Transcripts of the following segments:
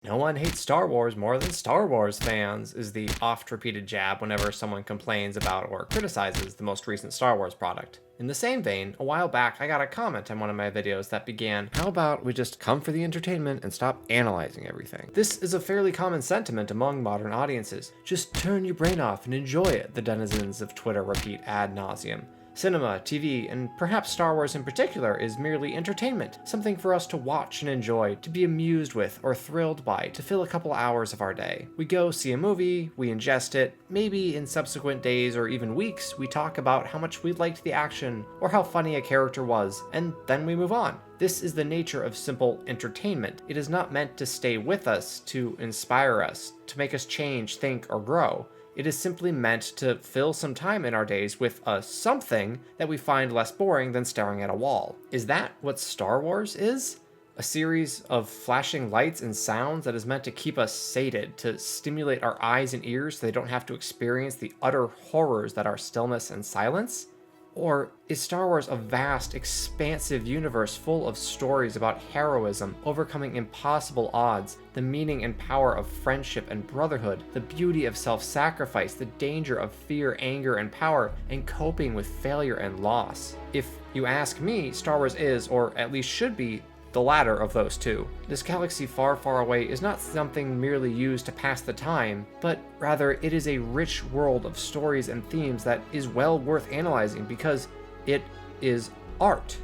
No one hates Star Wars more than Star Wars fans, is the oft repeated jab whenever someone complains about or criticizes the most recent Star Wars product. In the same vein, a while back I got a comment on one of my videos that began, "How about we just come for the entertainment and stop analyzing everything?" This is a fairly common sentiment among modern audiences. Just turn your brain off and enjoy it, the denizens of Twitter repeat ad nauseam. Cinema, TV, and perhaps Star Wars in particular is merely entertainment, something for us to watch and enjoy, to be amused with or thrilled by, to fill a couple hours of our day. We go see a movie, we ingest it, maybe in subsequent days or even weeks we talk about how much we liked the action or how funny a character was, and then we move on. This is the nature of simple entertainment. It is not meant to stay with us, to inspire us, to make us change, think, or grow. It is simply meant to fill some time in our days with a something that we find less boring than staring at a wall. Is that what Star Wars is? A series of flashing lights and sounds that is meant to keep us sated, to stimulate our eyes and ears so they don't have to experience the utter horrors that are stillness and silence? Or is Star Wars a vast, expansive universe full of stories about heroism, overcoming impossible odds, the meaning and power of friendship and brotherhood, the beauty of self-sacrifice, the danger of fear, anger, and power, and coping with failure and loss? If you ask me, Star Wars is, or at least should be, the latter of those two. This galaxy far, far away is not something merely used to pass the time, but rather it is a rich world of stories and themes that is well worth analyzing because it is art.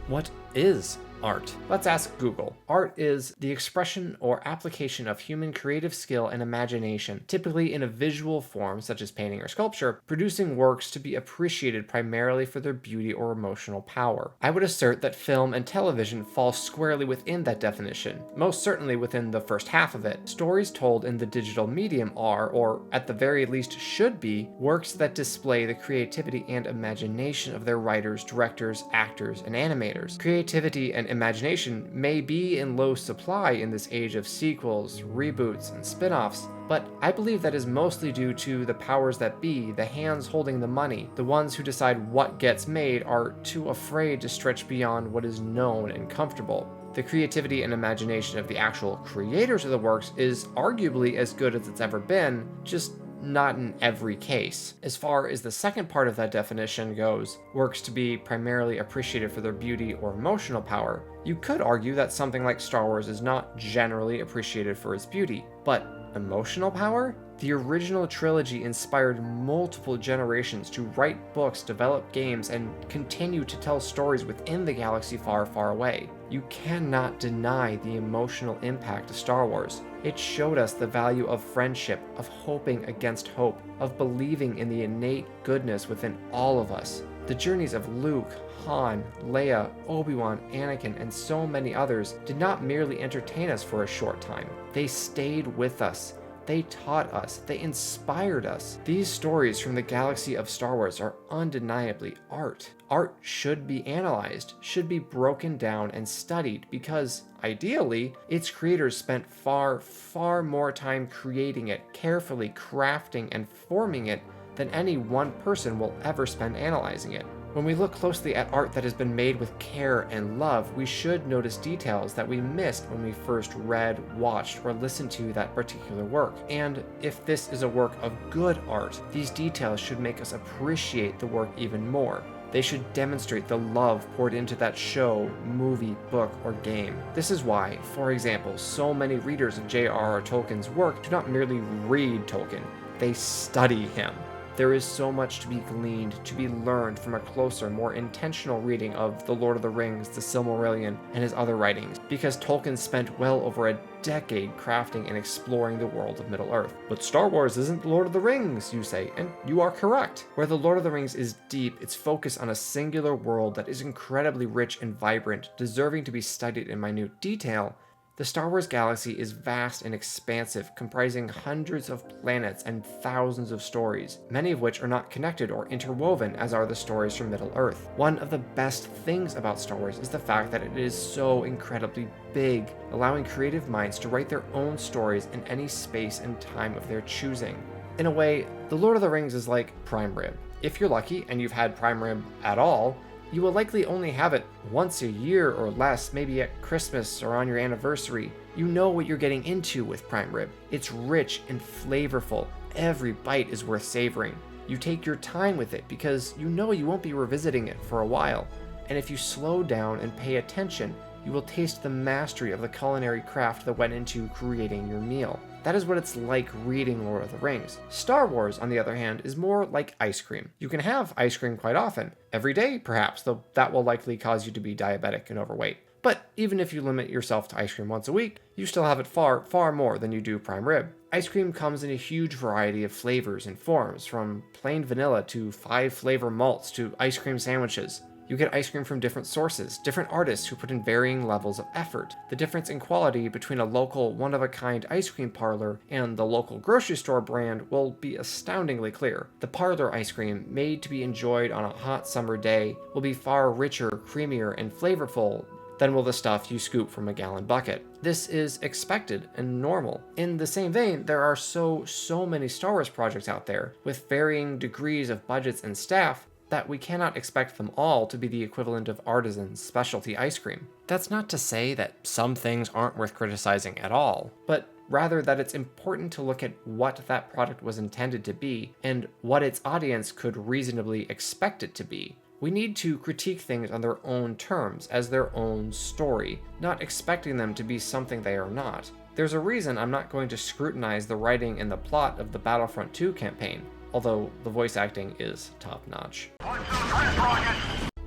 What is art? Let's ask Google. Art is the expression or application of human creative skill and imagination, typically in a visual form such as painting or sculpture, producing works to be appreciated primarily for their beauty or emotional power. I would assert that film and television fall squarely within that definition, most certainly within the first half of it. Stories told in the digital medium are, or at the very least should be, works that display the creativity and imagination of their writers, directors, actors, and animators. Creativity and imagination may be in low supply in this age of sequels, reboots, and spin-offs, but I believe that is mostly due to the powers that be, the hands holding the money. The ones who decide what gets made are too afraid to stretch beyond what is known and comfortable. The creativity and imagination of the actual creators of the works is arguably as good as it's ever been, just not in every case. As far as the second part of that definition goes, works to be primarily appreciated for their beauty or emotional power, you could argue that something like Star Wars is not generally appreciated for its beauty, but emotional power? The original trilogy inspired multiple generations to write books, develop games, and continue to tell stories within the galaxy far, far away. You cannot deny the emotional impact of Star Wars. It showed us the value of friendship, of hoping against hope, of believing in the innate goodness within all of us. The journeys of Luke, Han, Leia, Obi-Wan, Anakin, and so many others did not merely entertain us for a short time. They stayed with us. They taught us. They inspired us. These stories from the galaxy of Star Wars are undeniably art. Art should be analyzed, should be broken down and studied because, ideally, its creators spent far, far more time creating it, carefully crafting and forming it than any one person will ever spend analyzing it. When we look closely at art that has been made with care and love, we should notice details that we missed when we first read, watched, or listened to that particular work. And if this is a work of good art, these details should make us appreciate the work even more. They should demonstrate the love poured into that show, movie, book, or game. This is why, for example, so many readers of J.R.R. Tolkien's work do not merely read Tolkien, they study him. There is so much to be gleaned, to be learned from a closer, more intentional reading of The Lord of the Rings, The Silmarillion, and his other writings, because Tolkien spent well over a decade crafting and exploring the world of Middle-earth. But Star Wars isn't The Lord of the Rings, you say, and you are correct. Where The Lord of the Rings is deep, its focus on a singular world that is incredibly rich and vibrant, deserving to be studied in minute detail, the Star Wars galaxy is vast and expansive, comprising hundreds of planets and thousands of stories, many of which are not connected or interwoven as are the stories from Middle-earth. One of the best things about Star Wars is the fact that it is so incredibly big, allowing creative minds to write their own stories in any space and time of their choosing. In a way, The Lord of the Rings is like prime rib. If you're lucky and you've had prime rib at all, you will likely only have it once a year or less, maybe at Christmas or on your anniversary. You know what you're getting into with prime rib. It's rich and flavorful. Every bite is worth savoring. You take your time with it because you know you won't be revisiting it for a while. And if you slow down and pay attention, you will taste the mastery of the culinary craft that went into creating your meal. That is what it's like reading Lord of the Rings. Star Wars, on the other hand, is more like ice cream. You can have ice cream quite often, every day perhaps, though that will likely cause you to be diabetic and overweight. But even if you limit yourself to ice cream once a week, you still have it far, far more than you do prime rib. Ice cream comes in a huge variety of flavors and forms, from plain vanilla to 5-flavor malts to ice cream sandwiches. You get ice cream from different sources, different artists who put in varying levels of effort. The difference in quality between a local, one-of-a-kind ice cream parlor and the local grocery store brand will be astoundingly clear. The parlor ice cream, made to be enjoyed on a hot summer day, will be far richer, creamier, and flavorful than will the stuff you scoop from a gallon bucket. This is expected and normal. In the same vein, there are so many Star Wars projects out there, with varying degrees of budgets and staff, that we cannot expect them all to be the equivalent of artisan specialty ice cream. That's not to say that some things aren't worth criticizing at all, but rather that it's important to look at what that product was intended to be and what its audience could reasonably expect it to be. We need to critique things on their own terms, as their own story, not expecting them to be something they are not. There's a reason I'm not going to scrutinize the writing and the plot of the Battlefront 2 campaign, although the voice acting is top-notch.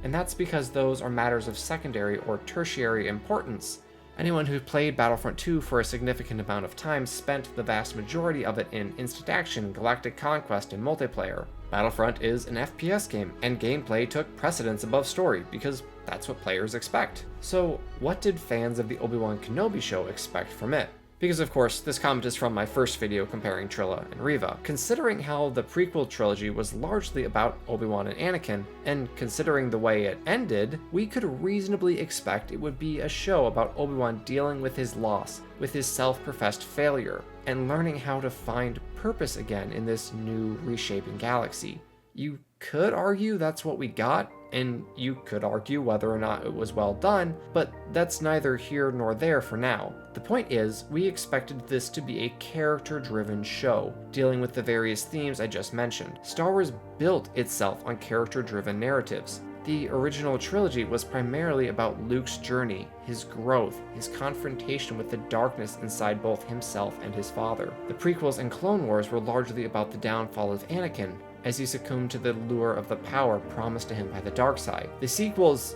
And that's because those are matters of secondary or tertiary importance. Anyone who played Battlefront 2 for a significant amount of time spent the vast majority of it in instant action, galactic conquest, and multiplayer. Battlefront is an FPS game, and gameplay took precedence above story because that's what players expect. So what did fans of the Obi-Wan Kenobi show expect from it? Because of course, this comment is from my first video comparing Trilla and Reva. Considering how the prequel trilogy was largely about Obi-Wan and Anakin, and considering the way it ended, we could reasonably expect it would be a show about Obi-Wan dealing with his loss, with his self-professed failure, and learning how to find purpose again in this new reshaping galaxy. You could argue that's what we got, and you could argue whether or not it was well done, but that's neither here nor there for now. The point is, we expected this to be a character-driven show, dealing with the various themes I just mentioned. Star Wars built itself on character-driven narratives. The original trilogy was primarily about Luke's journey, his growth, his confrontation with the darkness inside both himself and his father. The prequels and Clone Wars were largely about the downfall of Anakin, as he succumbed to the lure of the power promised to him by the dark side. The sequels,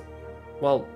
well,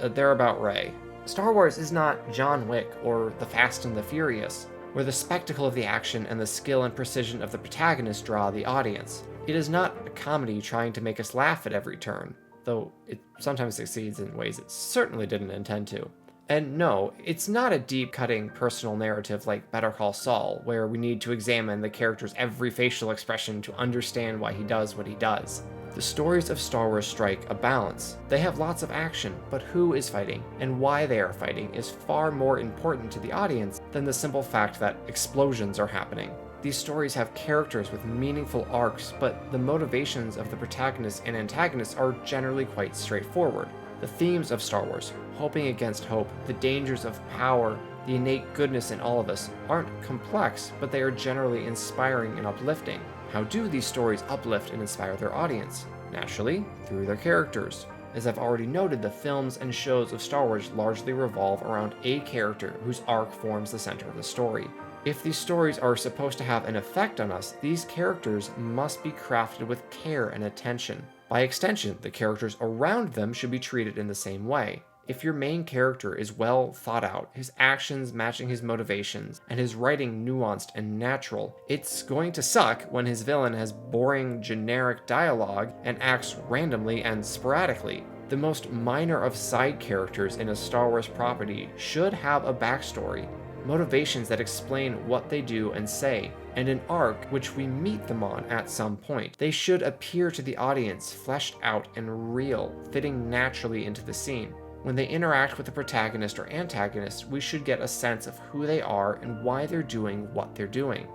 they're about Rey. Star Wars is not John Wick or The Fast and the Furious, where the spectacle of the action and the skill and precision of the protagonist draw the audience. It is not a comedy trying to make us laugh at every turn, though it sometimes succeeds in ways it certainly didn't intend to. And no, it's not a deep-cutting personal narrative like Better Call Saul, where we need to examine the character's every facial expression to understand why he does what he does. The stories of Star Wars strike a balance. They have lots of action, but who is fighting and why they are fighting is far more important to the audience than the simple fact that explosions are happening. These stories have characters with meaningful arcs, but the motivations of the protagonists and antagonists are generally quite straightforward. The themes of Star Wars, hoping against hope, the dangers of power, the innate goodness in all of us, aren't complex, but they are generally inspiring and uplifting. How do these stories uplift and inspire their audience? Naturally, through their characters. As I've already noted, the films and shows of Star Wars largely revolve around a character whose arc forms the center of the story. If these stories are supposed to have an effect on us, these characters must be crafted with care and attention. By extension, the characters around them should be treated in the same way. If your main character is well thought out, his actions matching his motivations, and his writing nuanced and natural, it's going to suck when his villain has boring, generic dialogue and acts randomly and sporadically. The most minor of side characters in a Star Wars property should have a backstory, motivations that explain what they do and say, and an arc which we meet them on at some point. They should appear to the audience fleshed out and real, fitting naturally into the scene. When they interact with the protagonist or antagonist, we should get a sense of who they are and why they're doing what they're doing.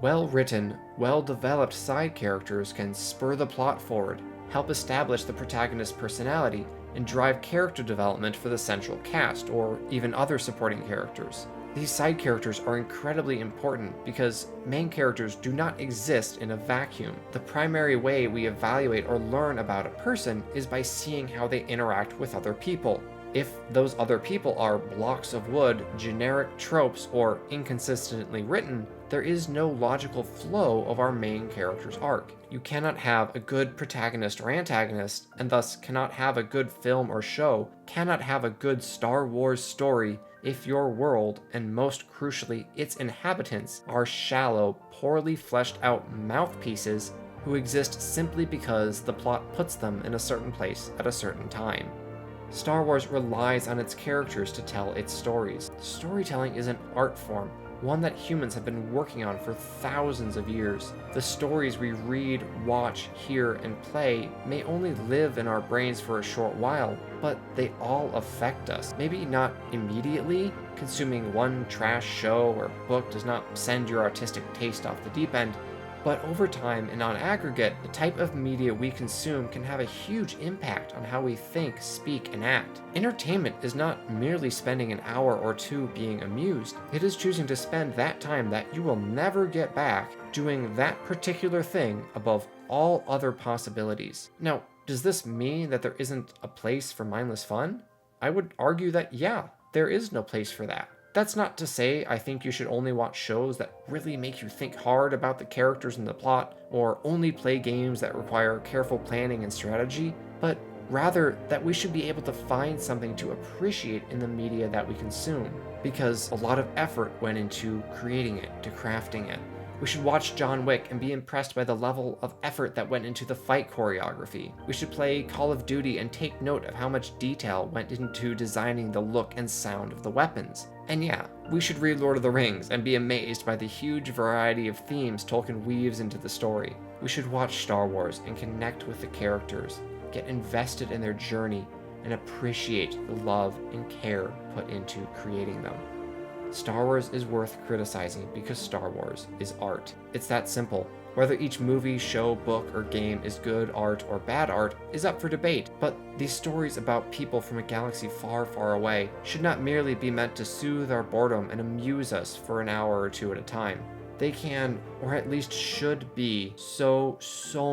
Well-written, well-developed side characters can spur the plot forward, help establish the protagonist's personality, and drive character development for the central cast or even other supporting characters. These side characters are incredibly important because main characters do not exist in a vacuum. The primary way we evaluate or learn about a person is by seeing how they interact with other people. If those other people are blocks of wood, generic tropes, or inconsistently written, there is no logical flow of our main character's arc. You cannot have a good protagonist or antagonist, and thus cannot have a good film or show, cannot have a good Star Wars story if your world, and most crucially its inhabitants, are shallow, poorly fleshed out mouthpieces who exist simply because the plot puts them in a certain place at a certain time. Star Wars relies on its characters to tell its stories. Storytelling is an art form, one that humans have been working on for thousands of years. The stories we read, watch, hear, and play may only live in our brains for a short while, but they all affect us. Maybe not immediately. Consuming one trash show or book does not send your artistic taste off the deep end, but over time and on aggregate, the type of media we consume can have a huge impact on how we think, speak, and act. Entertainment is not merely spending an hour or two being amused. It is choosing to spend that time that you will never get back doing that particular thing above all other possibilities. Now, does this mean that there isn't a place for mindless fun? I would argue that yeah, there is no place for that. That's not to say I think you should only watch shows that really make you think hard about the characters and the plot, or only play games that require careful planning and strategy, but rather that we should be able to find something to appreciate in the media that we consume, because a lot of effort went into creating it, to crafting it. We should watch John Wick and be impressed by the level of effort that went into the fight choreography. We should play Call of Duty and take note of how much detail went into designing the look and sound of the weapons. And yeah, we should read Lord of the Rings and be amazed by the huge variety of themes Tolkien weaves into the story. We should watch Star Wars and connect with the characters, get invested in their journey, and appreciate the love and care put into creating them. Star Wars is worth criticizing because Star Wars is art. It's that simple. Whether each movie, show, book, or game is good art or bad art is up for debate, but these stories about people from a galaxy far, far away should not merely be meant to soothe our boredom and amuse us for an hour or two at a time. They can, or at least should be, so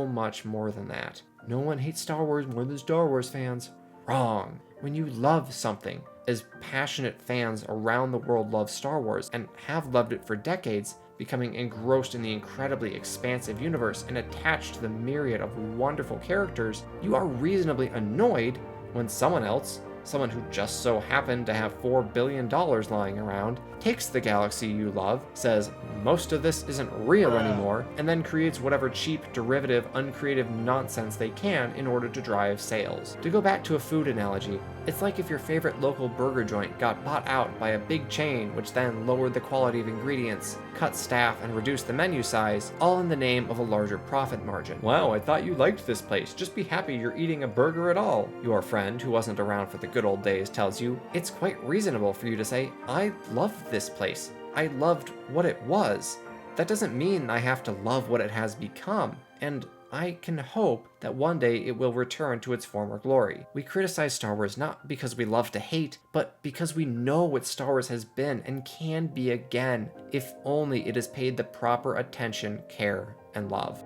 much more than that. No one hates Star Wars more than Star Wars fans. Wrong. When you love something, as passionate fans around the world love Star Wars and have loved it for decades, becoming engrossed in the incredibly expansive universe and attached to the myriad of wonderful characters, you are reasonably annoyed when someone else, someone who just so happened to have $4 billion lying around, takes the galaxy you love, says most of this isn't real anymore, and then creates whatever cheap, derivative, uncreative nonsense they can in order to drive sales. To go back to a food analogy, it's like if your favorite local burger joint got bought out by a big chain which then lowered the quality of ingredients, cut staff, and reduced the menu size, all in the name of a larger profit margin. Wow, I thought you liked this place. Just be happy you're eating a burger at all. Your friend, who wasn't around for the good old days, tells you it's quite reasonable for you to say, I love this place. I loved what it was. That doesn't mean I have to love what it has become, and I can hope that one day it will return to its former glory. We criticize Star Wars not because we love to hate, but because we know what Star Wars has been and can be again, if only it is paid the proper attention, care, and love.